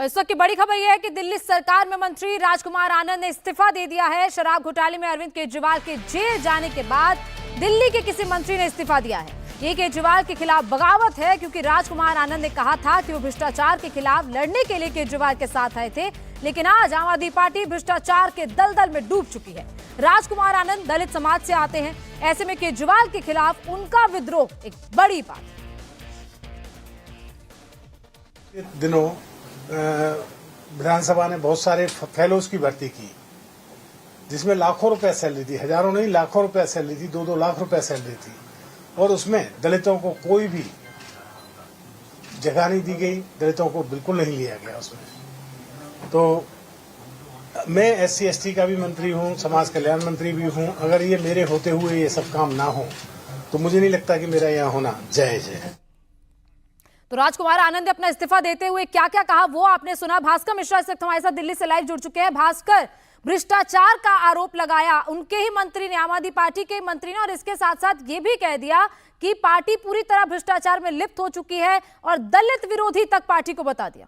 और इस वक्त की बड़ी खबर यह है कि दिल्ली सरकार में मंत्री राजकुमार आनंद ने इस्तीफा दे दिया है। शराब घोटाले में अरविंद केजरीवाल के जेल जाने के बाद दिल्ली के किसी मंत्री ने इस्तीफा दिया है। ये केजरीवाल के खिलाफ बगावत है, क्योंकि राजकुमार आनंद ने कहा था कि वो भ्रष्टाचार के खिलाफ लड़ने के लिए केजरीवाल के साथ आए थे, लेकिन आज आम आदमी पार्टी भ्रष्टाचार के दलदल में डूब चुकी है। राजकुमार आनंद दलित समाज से आते हैं, ऐसे में केजरीवाल के खिलाफ उनका विद्रोह एक बड़ी बात है। दिनों विधानसभा ने बहुत सारे फेलोज की भर्ती की, जिसमें लाखों रुपए सैलरी थी, हजारों नहीं लाखों रुपए सैलरी थी, 2-2 लाख रुपए सैलरी थी, और उसमें दलितों को कोई भी जगह नहीं दी गई, दलितों को बिल्कुल नहीं लिया गया उसमें। तो मैं SC/ST का भी मंत्री हूं, समाज कल्याण मंत्री भी हूं। अगर ये मेरे होते हुए ये सब काम ना हो तो मुझे नहीं लगता कि मेरा यहाँ होना जायज है। तो राजकुमार आनंद ने अपना इस्तीफा देते हुए क्या क्या कहा वो आपने सुना। भास्कर मिश्रा इस वक्त हमारे साथ दिल्ली से लाइव जुड़ चुके हैं। भास्कर, भ्रष्टाचार का आरोप लगाया उनके ही मंत्री ने, आम आदमी पार्टी के मंत्री ने, और इसके साथ साथ ये भी कह दिया कि पार्टी पूरी तरह भ्रष्टाचार में लिप्त हो चुकी है और दलित विरोधी तक पार्टी को बता दिया।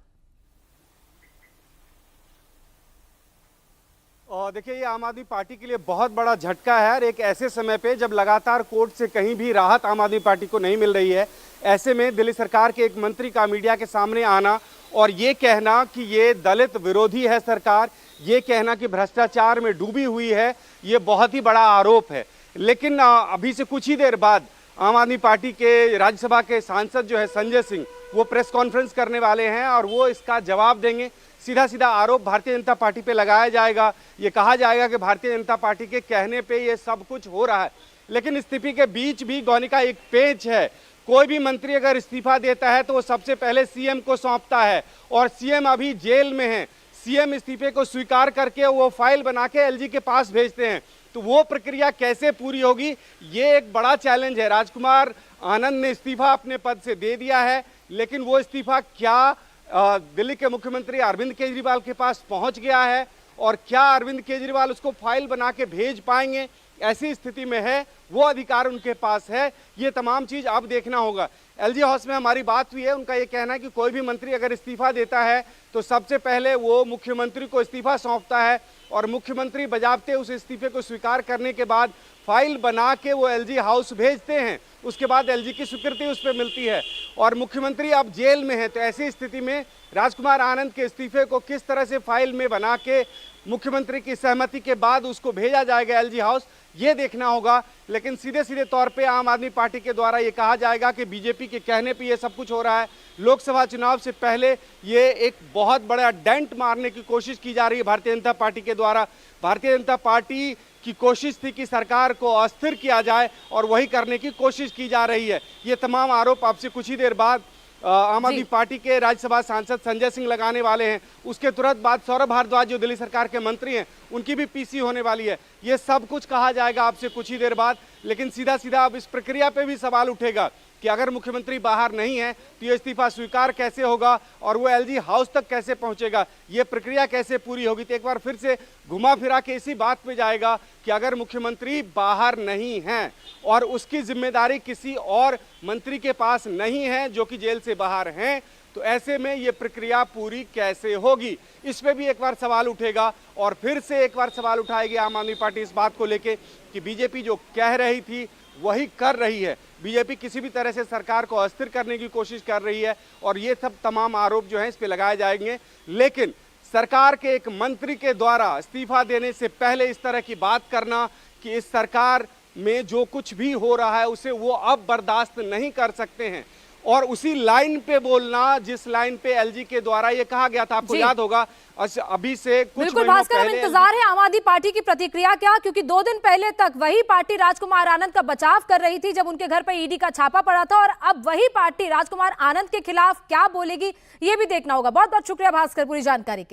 और देखिए, ये आम आदमी पार्टी के लिए बहुत बड़ा झटका है, और एक ऐसे समय पे जब लगातार कोर्ट से कहीं भी राहत आम आदमी पार्टी को नहीं मिल रही है, ऐसे में दिल्ली सरकार के एक मंत्री का मीडिया के सामने आना और ये कहना कि ये दलित विरोधी है सरकार, ये कहना कि भ्रष्टाचार में डूबी हुई है, ये बहुत ही बड़ा आरोप है। लेकिन अभी से कुछ ही देर बाद आम आदमी पार्टी के राज्यसभा के सांसद जो है संजय सिंह, वो प्रेस कॉन्फ्रेंस करने वाले हैं और वो इसका जवाब देंगे। सीधा सीधा आरोप भारतीय जनता पार्टी पे लगाया जाएगा। ये कहा जाएगा कि भारतीय जनता पार्टी के कहने पे ये सब कुछ हो रहा है। लेकिन इस्तीफे के बीच भी गौनिका एक पेच है। कोई भी मंत्री अगर इस्तीफा देता है तो वो सबसे पहले सीएम को सौंपता है, और सीएम अभी जेल में है। सीएम इस्तीफे को स्वीकार करके वो फाइल बना के LG के पास भेजते हैं। तो वो प्रक्रिया कैसे पूरी होगी, ये एक बड़ा चैलेंज है। राजकुमार आनंद ने इस्तीफा अपने पद से दे दिया है, लेकिन वो इस्तीफा क्या दिल्ली के मुख्यमंत्री अरविंद केजरीवाल के पास पहुंच गया है, और क्या अरविंद केजरीवाल उसको फाइल बना के भेज पाएंगे, ऐसी स्थिति में है, वो अधिकार उनके पास है। ये तमाम चीज अब देखना होगा। LG हाउस में हमारी बात हुई है, उनका ये कहना है कि कोई भी मंत्री अगर इस्तीफा देता है तो सबसे पहले वो मुख्यमंत्री को इस्तीफा सौंपता है, और मुख्यमंत्री बजाबते उस इस्तीफे को स्वीकार करने के बाद फाइल बना के वो LG हाउस भेजते हैं। उसके बाद LG की स्वीकृति उस पर मिलती है, और मुख्यमंत्री अब जेल में है। तो ऐसी स्थिति में राजकुमार आनंद के इस्तीफे को किस तरह से फाइल में बना के मुख्यमंत्री की सहमति के बाद उसको भेजा जाएगा LG हाउस, ये देखना होगा। लेकिन सीधे सीधे तौर पे आम आदमी पार्टी के द्वारा ये कहा जाएगा कि बीजेपी के कहने पे ये सब कुछ हो रहा है। लोकसभा चुनाव से पहले ये एक बहुत बड़ा डेंट मारने की कोशिश की जा रही है भारतीय जनता पार्टी के द्वारा। भारतीय जनता पार्टी की कोशिश थी कि सरकार को अस्थिर किया जाए, और वही करने की कोशिश की जा रही है। ये तमाम आरोप आपसे कुछ ही देर बाद आम आदमी पार्टी के राज्यसभा सांसद संजय सिंह लगाने वाले हैं। उसके तुरंत बाद सौरभ भारद्वाज जो दिल्ली सरकार के मंत्री हैं, उनकी भी PC होने वाली है। ये सब कुछ कहा जाएगा आपसे कुछ ही देर बाद। लेकिन सीधा सीधा अब इस प्रक्रिया पे भी सवाल उठेगा कि अगर मुख्यमंत्री बाहर नहीं है तो ये इस्तीफा स्वीकार कैसे होगा, और वो LG हाउस तक कैसे पहुंचेगा, ये प्रक्रिया कैसे पूरी होगी। तो एक बार फिर से घुमा फिरा के इसी बात पे जाएगा कि अगर मुख्यमंत्री बाहर नहीं है और उसकी जिम्मेदारी किसी और मंत्री के पास नहीं है जो कि जेल से बाहर हैं, तो ऐसे में ये प्रक्रिया पूरी कैसे होगी, इस पे भी एक बार सवाल उठेगा। और फिर से एक बार सवाल उठाएगी आम आदमी पार्टी इस बात को लेके कि बीजेपी जो कह रही थी वही कर रही है। बीजेपी किसी भी तरह से सरकार को अस्थिर करने की कोशिश कर रही है, और ये सब तमाम आरोप जो हैं इस पे लगाए जाएंगे। लेकिन सरकार के एक मंत्री के द्वारा इस्तीफा देने से पहले इस तरह की बात करना कि इस सरकार में जो कुछ भी हो रहा है उसे वो अब बर्दाश्त नहीं कर सकते हैं, और उसी लाइन पे बोलना जिस लाइन पे LG के द्वारा ये कहा गया था, आपको याद होगा अभी से कुछ बिल्कुल भास्कर, हम इंतजार है आम आदमी पार्टी की प्रतिक्रिया क्या, क्योंकि 2 दिन पहले तक वही पार्टी राजकुमार आनंद का बचाव कर रही थी जब उनके घर पर ED का छापा पड़ा था, और अब वही पार्टी राजकुमार आनंद के खिलाफ क्या बोलेगी, ये भी देखना होगा। बहुत बहुत शुक्रिया भास्कर पूरी जानकारी के लिए।